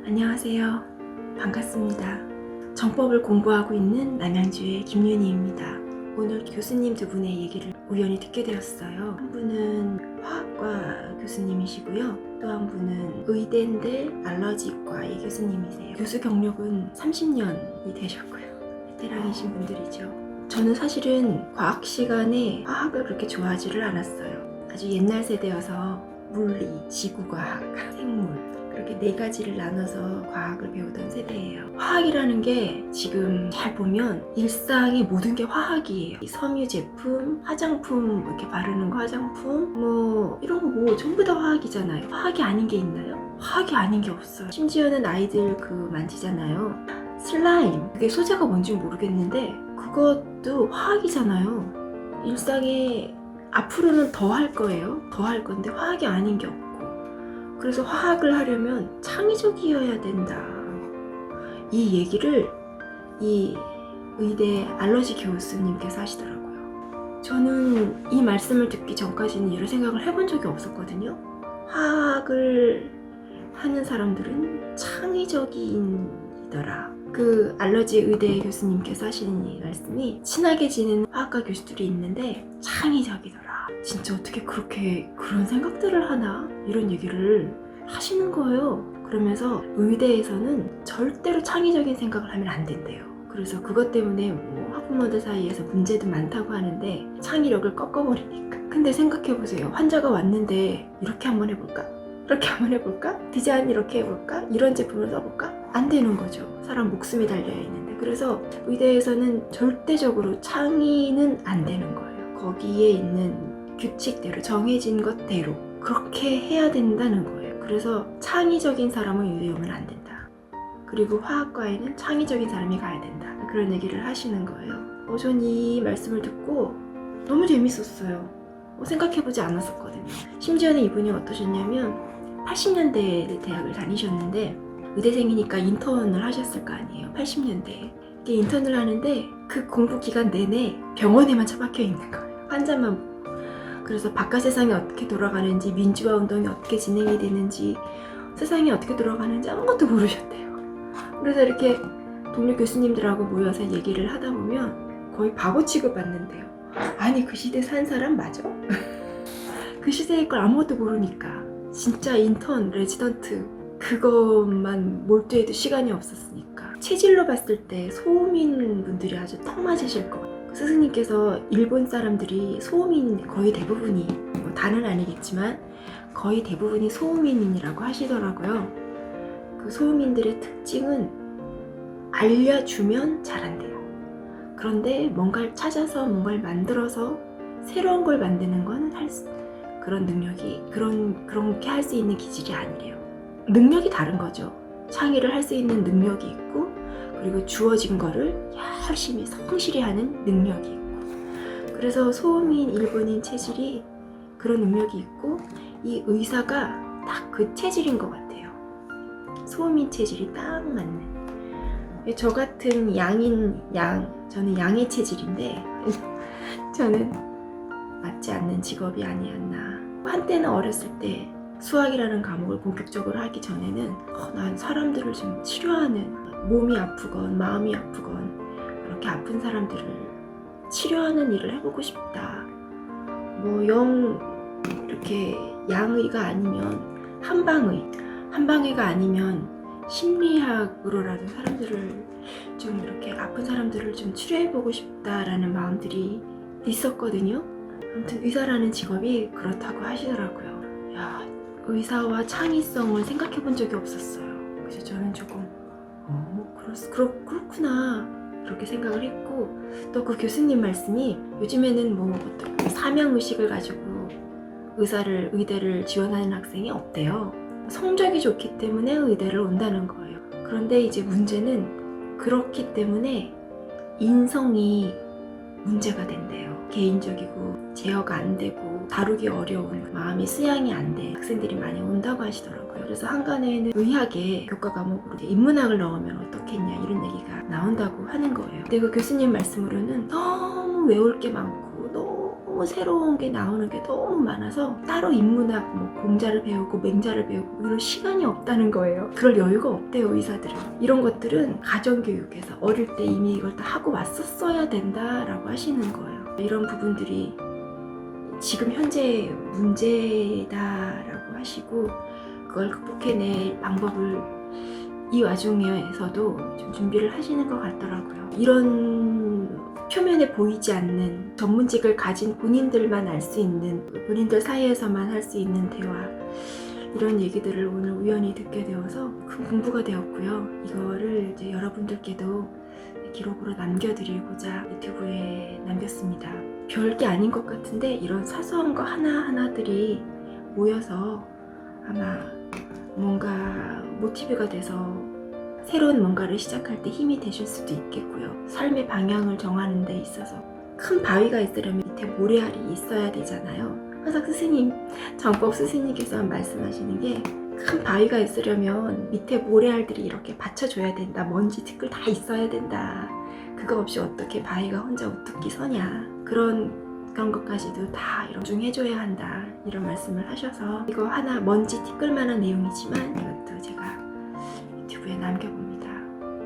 안녕하세요. 반갑습니다. 정법을 공부하고 있는 남양주의 김윤희입니다. 오늘 교수님 두 분의 얘기를 우연히 듣게 되었어요. 한 분은 화학과 교수님이시고요. 또 한 분은 의대인데 알러지과의 교수님이세요. 교수 경력은 30년이 되셨고요. 베테랑이신 분들이죠. 저는 사실은 과학 시간에 화학을 그렇게 좋아하지를 않았어요. 아주 옛날 세대여서 물리, 지구과학, 생물 그렇게 네 가지를 나눠서 과학을 배우던 세대예요. 화학이라는 게 지금 잘 보면 일상의 모든 게 화학이에요. 섬유 제품, 화장품 이렇게 바르는 거 화장품 뭐 이런 거 뭐 전부 다 화학이잖아요. 화학이 아닌 게 있나요? 화학이 아닌 게 없어요. 심지어는 아이들 만지잖아요. 슬라임 그게 소재가 뭔지 모르겠는데 그것도 화학이잖아요. 일상에 앞으로는 더 할 거예요. 더 할 건데 화학이 아닌 게 없고 그래서 화학을 하려면 창의적이어야 된다. 이 얘기를 이 의대 알러지 교수님께서 하시더라고요. 저는 이 말씀을 듣기 전까지는 이런 생각을 해본 적이 없었거든요. 화학을 하는 사람들은 창의적이더라. 그 알러지 의대 교수님께서 하시는 이 말씀이 친하게 지내는 화학과 교수들이 있는데 창의적이더라. 진짜 어떻게 그렇게 그런 생각들을 하나? 이런 얘기를 하시는 거예요. 그러면서 의대에서는 절대로 창의적인 생각을 하면 안 된대요. 그래서 그것 때문에 뭐 학부모들 사이에서 문제도 많다고 하는데 창의력을 꺾어버리니까. 근데 생각해보세요. 환자가 왔는데 이렇게 한번 해볼까? 이렇게 한번 해볼까? 디자인 이렇게 해볼까? 이런 제품을 써볼까? 안 되는 거죠. 사람 목숨이 달려있는데. 그래서 의대에서는 절대적으로 창의는 안 되는 거예요. 거기에 있는 규칙대로 정해진 것대로 그렇게 해야 된다는 거예요. 그래서 창의적인 사람은 의대에 오면 안 된다. 그리고 화학과에는 창의적인 사람이 가야 된다. 그런 얘기를 하시는 거예요. 전 이 말씀을 듣고 너무 재밌었어요. 생각해보지 않았었거든요. 심지어는 이분이 어떠셨냐면 80년대에 대학을 다니셨는데 의대생이니까 인턴을 하셨을 거 아니에요. 80년대에 인턴을 하는데 그 공부 기간 내내 병원에만 처박혀 있는 거예요. 환자만. 그래서 바깥 세상이 어떻게 돌아가는지, 민주화 운동이 어떻게 진행이 되는지, 세상이 어떻게 돌아가는지 아무것도 모르셨대요. 그래서 이렇게 동료 교수님들하고 모여서 얘기를 하다 보면 거의 바보 취급받는데요. 아니 그 시대 산 사람 맞아? 그 시대의 걸 아무것도 모르니까 진짜 인턴, 레지던트 그것만 몰두해도 시간이 없었으니까 체질로 봤을 때 소음인 분들이 아주 딱 맞으실 것 같아요. 스승님께서 일본 사람들이 소음인 거의 대부분이 뭐 다는 아니겠지만 거의 대부분이 소음인이라고 하시더라고요. 그 소음인들의 특징은 알려주면 잘한대요. 그런데 뭔가를 찾아서 뭔가를 만들어서 새로운 걸 만드는 건 그런 능력이 그렇게 할 수 있는 기질이 아니래요. 능력이 다른 거죠. 창의를 할 수 있는 능력이 있고 그리고 주어진 거를 열심히 성실히 하는 능력이 있고 그래서 소음인 일본인 체질이 그런 능력이 있고 이 의사가 딱 그 체질인 것 같아요. 소음인 체질이 딱 맞는 저 같은 저는 양의 체질인데 저는 맞지 않는 직업이 아니었나. 한때는 어렸을 때 수학이라는 과목을 본격적으로 하기 전에는 난 사람들을 좀 치료하는 몸이 아프건 마음이 아프건 그렇게 아픈 사람들을 치료하는 일을 해보고 싶다. 뭐 이렇게 양의가 아니면 한방의가 아니면 심리학으로라도 사람들을 좀 이렇게 아픈 사람들을 좀 치료해보고 싶다라는 마음들이 있었거든요. 아무튼 의사라는 직업이 그렇다고 하시더라고요. 야, 의사와 창의성을 생각해본 적이 없었어요. 그래서 저는 조금 그렇구나 그렇게 생각을 했고 또 그 교수님 말씀이 요즘에는 뭐 사명의식을 가지고 의대를 지원하는 학생이 없대요. 성적이 좋기 때문에 의대를 온다는 거예요. 그런데 이제 문제는 그렇기 때문에 인성이 문제가 된대요. 개인적이고 제어가 안 되고 다루기 어려운 마음이 수양이 안 돼 학생들이 많이 온다고 하시더라고요. 그래서 한간에는 의학의 교과 과목으로 인문학을 넣으면 어떻겠냐 이런 얘기가 나온다고 하는 거예요. 근데 그 교수님 말씀으로는 너무 외울 게 많고 너무 너무 새로운 게 나오는 게 너무 많아서 따로 인문학 뭐 공자를 배우고 맹자를 배우고 이런 시간이 없다는 거예요. 그럴 여유가 없대요, 의사들은. 이런 것들은 가정교육에서 어릴 때 이미 이걸 다 하고 왔었어야 된다라고 하시는 거예요. 이런 부분들이 지금 현재 문제다라고 하시고 그걸 극복해낼 방법을 이 와중에서도 좀 준비를 하시는 것 같더라고요. 이런 표면에 보이지 않는 전문직을 가진 본인들만 알 수 있는, 본인들 사이에서만 할 수 있는 대화, 이런 얘기들을 오늘 우연히 듣게 되어서 큰 공부가 되었고요. 이거를 이제 여러분들께도 기록으로 남겨드리고자 유튜브에 남겼습니다. 별게 아닌 것 같은데 이런 사소한 거 하나하나들이 모여서 아마 뭔가 모티브가 돼서 새로운 뭔가를 시작할 때 힘이 되실 수도 있겠고요. 삶의 방향을 정하는 데 있어서 큰 바위가 있으려면 밑에 모래알이 있어야 되잖아요. 항상 스승님, 정법 스승님께서 말씀하시는 게 큰 바위가 있으려면 밑에 모래알들이 이렇게 받쳐줘야 된다. 먼지, 티끌 다 있어야 된다. 그거 없이 어떻게 바위가 혼자 우뚝기 서냐. 그런 것까지도 다 존중해줘야 한다. 이런 말씀을 하셔서 이거 하나 먼지 티끌만한 내용이지만 이것도 제가 유튜브에 남겨봅니다.